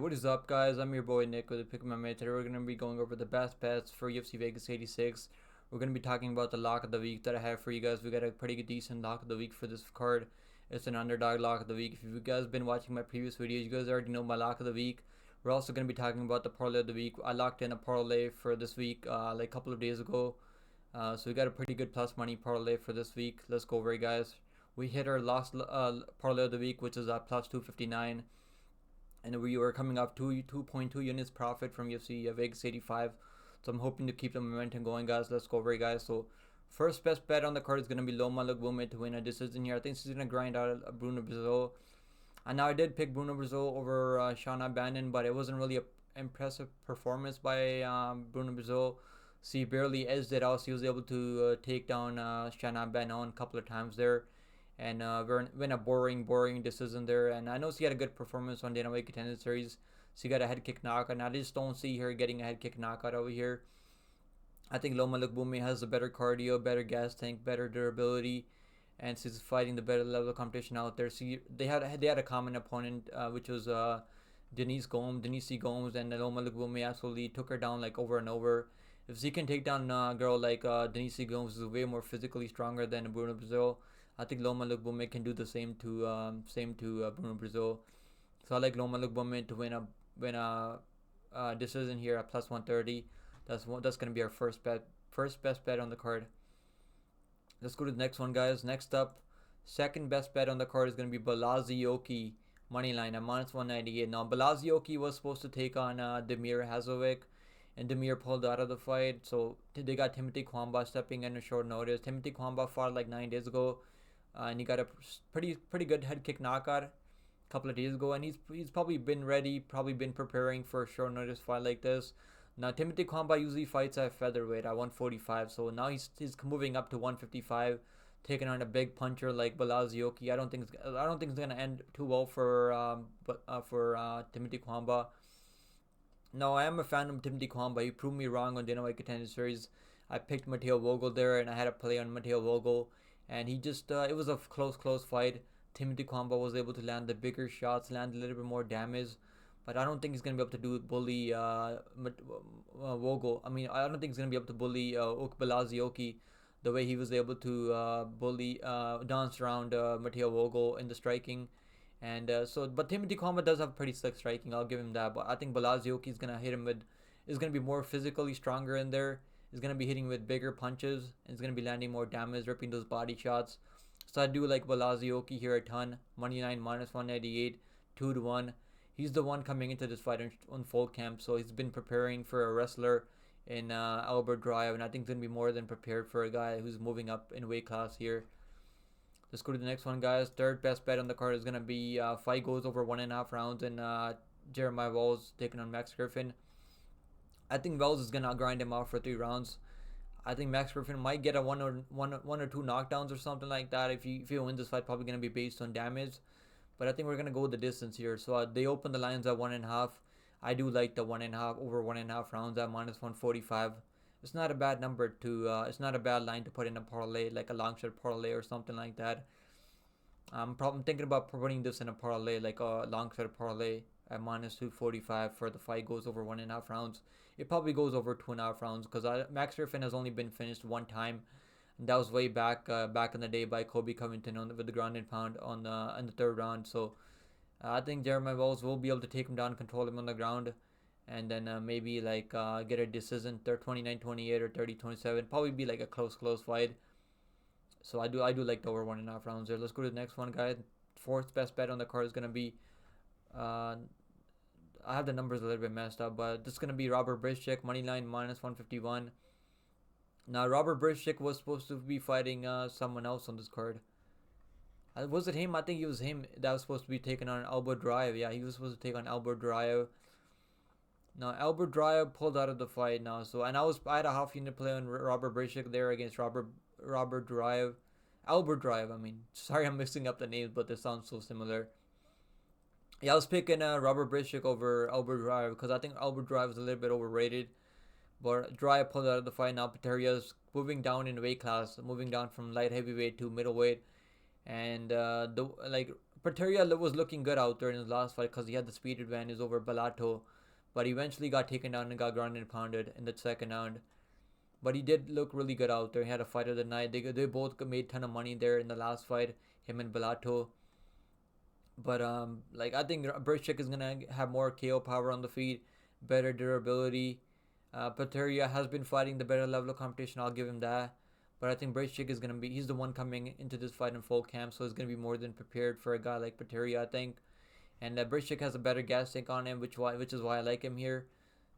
What is up, guys? I'm your boy Nick with the Pick MMA. Today we're going to be going over the best bets for UFC Vegas 86. We're going to be talking about the lock of the week that I have for you guys. We got a pretty good, decent lock of the week for this card. It's an underdog lock of the week. If you guys been watching my previous videos, you guys already know my lock of the week. We're also going to be talking about the parlay of the week. I locked in a parlay for this week like a couple of days ago. So we got a pretty good plus money parlay for this week. Let's go over it, guys. We hit our last parlay of the week, which is at plus 259. And we were coming off 2.2 units profit from UFC Vegas 85. So I'm hoping to keep the momentum going, guys. Let's go over it, guys. So first best bet on the card is going to be Loma Lookboonmee to win a decision here. I think she's going to grind out Bruno Brazil. And now I did pick Bruno Brazil over Shauna Bannon, but it wasn't really an impressive performance by Bruno Brazil. She barely edged it out. She was able to take down Shauna Bannon a couple of times there. And win a boring decision there. And I know she had a good performance on Dana White Contender Series. She got a head kick knockout, and I just don't see her getting a head kick knockout over here. I think Loma Lookboonmee has a better cardio, better gas tank, better durability, and she's fighting the better level of competition out there. They had a common opponent, which was Denise C. Gomes, and Loma Lookboonmee absolutely took her down like over and over. If she can take down a girl like Denise C. Gomes, who's way more physically stronger than Bruno Brazil, I think Loma Lookboonmee can do the same to Bruno Brazil. So I like Loma Lookboonmee to win a decision here at plus 130. That's gonna be our first best bet on the card. Let's go to the next one, guys. Next up, second best bet on the card is gonna be Balazioki moneyline at minus 198. Now Balazioki was supposed to take on Demir Hazovic, and Demir pulled out of the fight. So they got Timothy Kwamba stepping in a short notice. Timothy Kwamba fought like 9 days ago. And he got a pretty good head kick knockout a couple of days ago, and he's probably been ready, probably been preparing for a short notice fight like this. Now Timothy Kwamba usually fights at featherweight at 145, so now he's moving up to 155, taking on a big puncher like Balazioki. I don't think it's gonna end too well for Timothy Kwamba. No, I am a fan of Timothy Kwamba. He proved me wrong on Dana White Contender Series. I picked Matteo Vogel there, and I had a play on Matteo Vogel. And he just, it was a close fight. Timothy Kwamba was able to land the bigger shots, land a little bit more damage. But I don't think he's going to be able to bully Vogel. I mean, I don't think he's going to be able to bully Balazioki the way he was able to dance around Matteo Vogel in the striking. And but Timothy Kwamba does have pretty slick striking. I'll give him that. But I think Balazioki is going to hit him is going to be more physically stronger in there. Is going to be hitting with bigger punches, and is going to be landing more damage, ripping those body shots. So I do like Balazioki here a ton. Money line minus 198, 2-1. He's the one coming into this fight on full camp, so he's been preparing for a wrestler in Albert Drive, and I think he's going to be more than prepared for a guy who's moving up in weight class here. Let's go to the next one, guys. Third best bet on the card is going to be fight goes over 1.5 rounds, and Jeremiah Walls taking on Max Griffin. I think Wells is gonna grind him out for 3 rounds. I think Max Griffin might get a one or two knockdowns or something like that. If he wins this fight, probably gonna be based on damage. But I think we're gonna go with the distance here. So they open the lines at 1.5. I do like the 1.5 over 1.5 rounds at minus 145. It's not a bad number to. It's not a bad line to put in a parlay, like a long shot parlay or something like that. I'm thinking about putting this in a parlay, like a long shot parlay at minus 245 for the fight goes over 1.5 rounds. It probably goes over 2.5 rounds because Max Griffin has only been finished one time, and that was way back in the day by Kobe Covington with the ground and pound in the 3rd round. So I think Jeremiah Wells will be able to take him down, control him on the ground, and then maybe like get a decision, 29-28 or 30-27. Probably be like a close fight. So I do like the over 1.5 rounds there. Let's go to the next one, guys. Fourth best bet on the card is gonna be. I have the numbers a little bit messed up, but this is gonna be Robert Brzczyk moneyline minus 151. Now Robert Brzczyk was supposed to be fighting someone else on this card. Was it him? I think it was him that was supposed to be taking on Albert Drive. Yeah, he was supposed to take on Albert Drive. Now Albert Drive pulled out of the fight now. So I had a half unit play on Robert Brzczyk there against Robert Drive. Albert Drive. I mean, sorry I'm mixing up the names, but they sound so similar. Yeah, I was picking Robert Brzczyk over Albert Drive because I think Albert Drive is a little bit overrated. But Drive pulled out of the fight now. Pateria's moving down in weight class, moving down from light heavyweight to middleweight, and Pateria was looking good out there in his last fight because he had the speed advantage over Bellato, but he eventually got taken down and got grounded and pounded in the second round. But he did look really good out there. He had a fight of the night. They both made a ton of money there in the last fight, him and Bellato. But like I think Berchik is gonna have more KO power on the feet, better durability. Pateria has been fighting the better level of competition. I'll give him that. But I think Berchik is gonna be he's the one coming into this fight in full camp, so he's gonna be more than prepared for a guy like Pateria, I think. And Berchik has a better gas tank on him, which is why I like him here.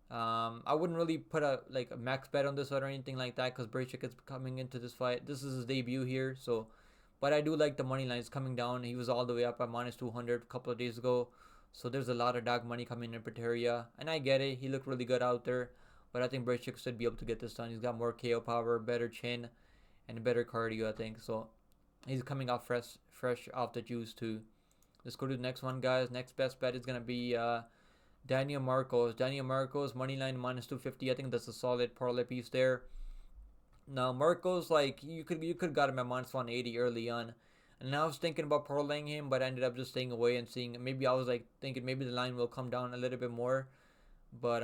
I wouldn't really put a max bet on this fight or anything like that because Berchik is coming into this fight. This is his debut here, so. But I do like the money lines coming down. He was all the way up at minus 200 a couple of days ago, so there's a lot of dark money coming in Pateria, and I get it. He looked really good out there, but I think Berchik should be able to get this done. He's got more KO power, better chin, and better cardio, I think. So he's coming off fresh off the juice too. Let's go to the next one, guys. Next best bet is gonna be Daniel Marcos. Daniel Marcos money line minus 250. I think that's a solid parlay piece there. Now Marcos, like you could got him at minus 180 early on, and I was thinking about parlaying him, but I ended up just staying away and seeing. Maybe I was like thinking maybe the line will come down a little bit more, but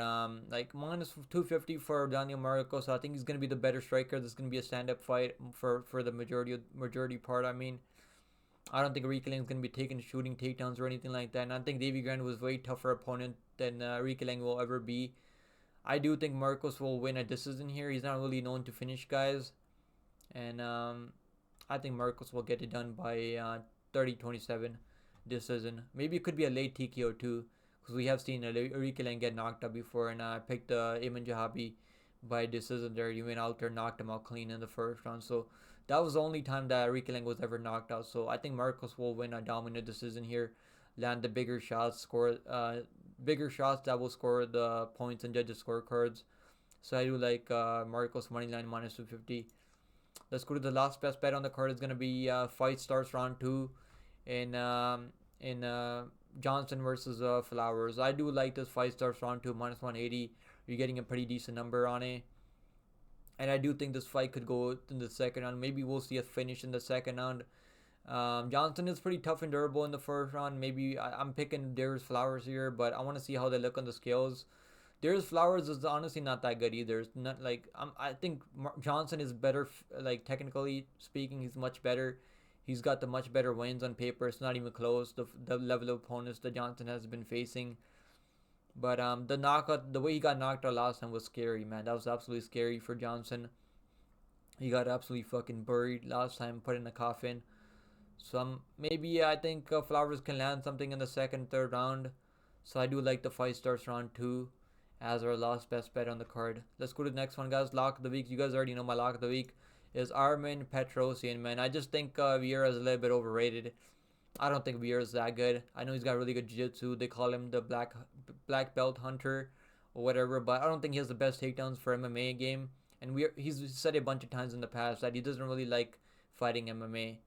like minus 250 for Daniel Marcos. So I think he's gonna be the better striker. This is gonna be a stand up fight for the majority part. I mean, I don't think Riekling is gonna be shooting takedowns or anything like that. And I think Davy Grant was a way tougher opponent than Riekling will ever be. I do think Marcos will win a decision here. He's not really known to finish guys. And I think Marcos will get it done by 30-27 decision. Maybe it could be a late TKO too. Because we have seen Riekling get knocked out before. And I picked Iman Jahabi by decision there. He went out there, knocked him out clean in the first round. So that was the only time that Riekling was ever knocked out. So I think Marcos will win a dominant decision here. Land the bigger shots, score bigger shots that will score the points and judges scorecards. So I do like Marcos moneyline minus 250. Let's go to the last best bet on the card. It's gonna be fight starts round 2 in Johnson versus Flowers. I do like this fight starts round 2 minus 180. You're getting a pretty decent number on it. And I do think this fight could go in the second round. Maybe we'll see a finish in the second round. Johnson is pretty tough and durable in the first round. Maybe I'm picking Darius Flowers here, but I want to see how they look on the scales. Darius Flowers is honestly not that good either. It's not like I think Johnson is better. Like technically speaking, he's much better. He's got the much better wins on paper. It's not even close. The level of opponents that Johnson has been facing. But the knockout, the way he got knocked out last time was scary, man. That was absolutely scary for Johnson. He got absolutely fucking buried last time, put in a coffin. So maybe I think Flowers can land something in the second, third round. So I do like the fight starts round 2 as our last best bet on the card. Let's go to the next one, guys. Lock of the week. You guys already know my lock of the week is Armin Petrosyan, man. I just think Vieira is a little bit overrated. I don't think Vieira is that good. I know he's got really good jiu-jitsu. They call him the black belt hunter or whatever, but I don't think he has the best takedowns for MMA game. And he's said it a bunch of times in the past that he doesn't really like fighting MMA.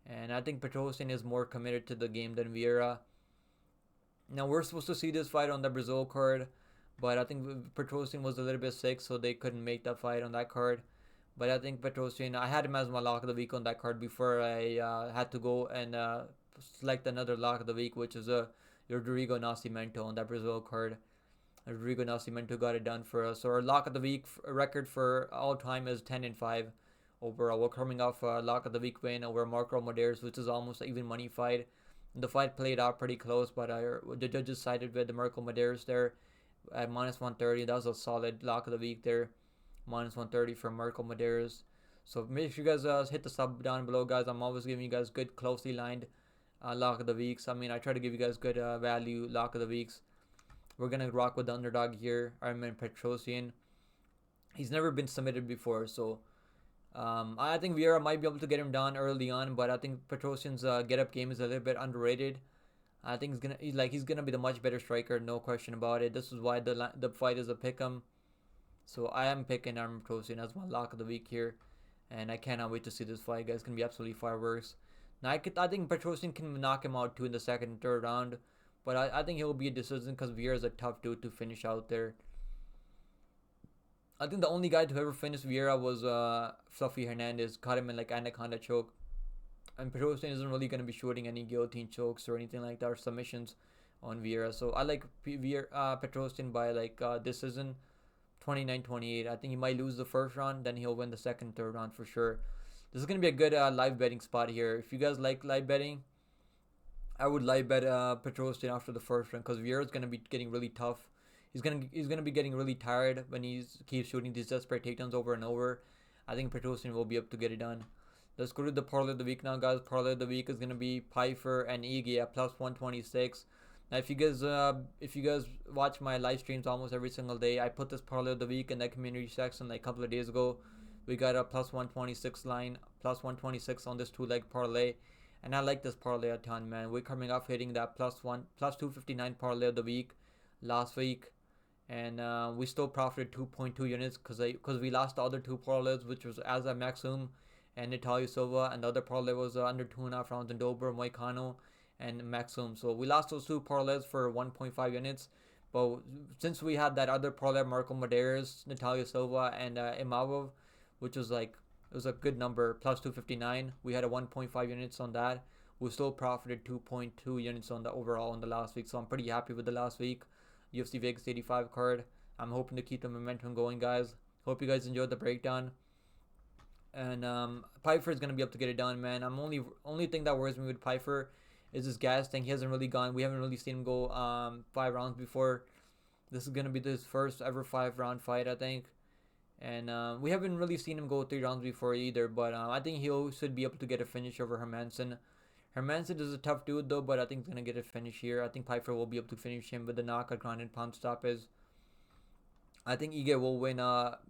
And I think Petrosyan is more committed to the game than Vieira. Now we're supposed to see this fight on the Brazil card, but I think Petrosyan was a little bit sick, so they couldn't make that fight on that card. But I think Petrosyan, I had him as my lock of the week on that card before I had to go and select another lock of the week, which is Rodrigo Nascimento on that Brazil card. Rodrigo Nascimento got it done for us. So our lock of the week record for all time is 10-5 overall. We're coming off a lock of the week win over Marco Medeiros, which is almost an even money fight. The fight played out pretty close, but the judges sided with the Marco Medeiros there at minus 130. That was a solid lock of the week there. Minus 130 for Marco Medeiros. So make sure you guys hit the sub down below, guys. I'm always giving you guys good, closely lined lock of the weeks. I mean, I try to give you guys good value lock of the weeks. We're going to rock with the underdog here, Armin Petrosyan. He's never been submitted before, so I think Vieira might be able to get him down early on, but I think Petrosyan's get-up game is a little bit underrated. I think he's gonna be the much better striker, no question about it. This is why the fight is a pick'em. So I am picking Armin Petrosyan as my lock of the week here, and I cannot wait to see this fight, guys. It's gonna be absolutely fireworks. Now I think Petrosyan can knock him out too in the second and third round, but I think he'll be a decision because Vieira is a tough dude to finish out there. I think the only guy to ever finish Vieira was Fluffy Hernandez. Caught him in like anaconda choke And Petrosian isn't really going to be shooting any guillotine chokes or anything like that, or submissions on Vieira. So I like Petrosian by like decision 29-28. I think he might lose the first round, then he'll win the second, third round for sure. This is going to be a good live betting spot here. If you guys like live betting, I would live bet Petrosian after the first round because Vieira is going to be getting really tough. He's gonna be getting really tired when he keeps shooting these desperate takedowns over and over. I think Petrosian will be able to get it done. Let's go to the parlay of the week now, guys. Parlay of the week is gonna be Pfeiffer and Iggy at plus 126. Now, if you guys watch my live streams almost every single day, I put this parlay of the week in the community section like a couple of days ago. We got a plus 126 line, plus 126 on this two-leg parlay, and I like this parlay a ton, man. We're coming off hitting that plus 259 parlay of the week last week, and we still profited 2.2 units because we lost the other two parlays, which was Azza Maxum and Natalia Silva, and the other parlay was under 2.5 rounds in Dober, Moicano, and Maxum. So we lost those two parlays for 1.5 units. But since we had that other parlay, Marco Medeiros, Natalia Silva, and Imavov, which was like, it was a good number, plus 259. We had a 1.5 units on that. We still profited 2.2 units on the overall on the last week. So I'm pretty happy with the last week UFC Vegas 85 card. I'm hoping to keep the momentum going, guys. Hope you guys enjoyed the breakdown. And Pfeiffer is gonna be able to get it done, man. Only thing that worries me with Pfeiffer is his gas tank. He hasn't really gone. We haven't really seen him go 5 rounds before. This is gonna be his first ever 5 round fight, I think. And we haven't really seen him go 3 rounds before either. But I think he should be able to get a finish over Hermanson. Hermanson is a tough dude though, but I think he's gonna get a finish here. I think Pfeiffer will be able to finish him with the knockout, ground and pound stoppage. I think Ige will win.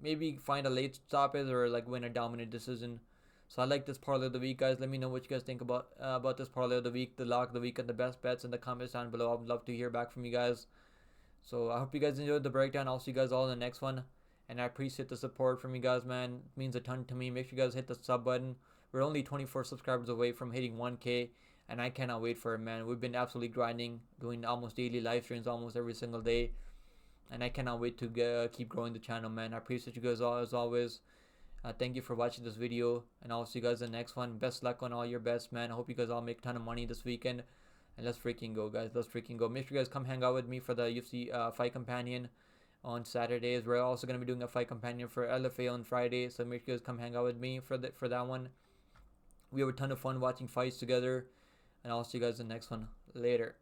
Maybe find a late stoppage or like win a dominant decision. So I like this parlay of the week, guys. Let me know what you guys think about this parlay of the week, the lock of the week, and the best bets in the comments down below. I'd love to hear back from you guys. So I hope you guys enjoyed the breakdown. I'll see you guys all in the next one. And I appreciate the support from you guys, man. It means a ton to me. Make sure you guys hit the sub button. We're only 24 subscribers away from hitting 1K. And I cannot wait for it, man. We've been absolutely grinding, doing almost daily live streams almost every single day. And I cannot wait to keep growing the channel, man. I appreciate you guys all as always. Thank you for watching this video. And I'll see you guys in the next one. Best luck on all your bets, man. I hope you guys all make a ton of money this weekend. And let's freaking go, guys. Let's freaking go. Make sure you guys come hang out with me for the UFC Fight Companion on Saturdays. We're also going to be doing a Fight Companion for LFA on Friday. So make sure you guys come hang out with me for that one. We have a ton of fun watching fights together. And I'll see you guys in the next one. Later.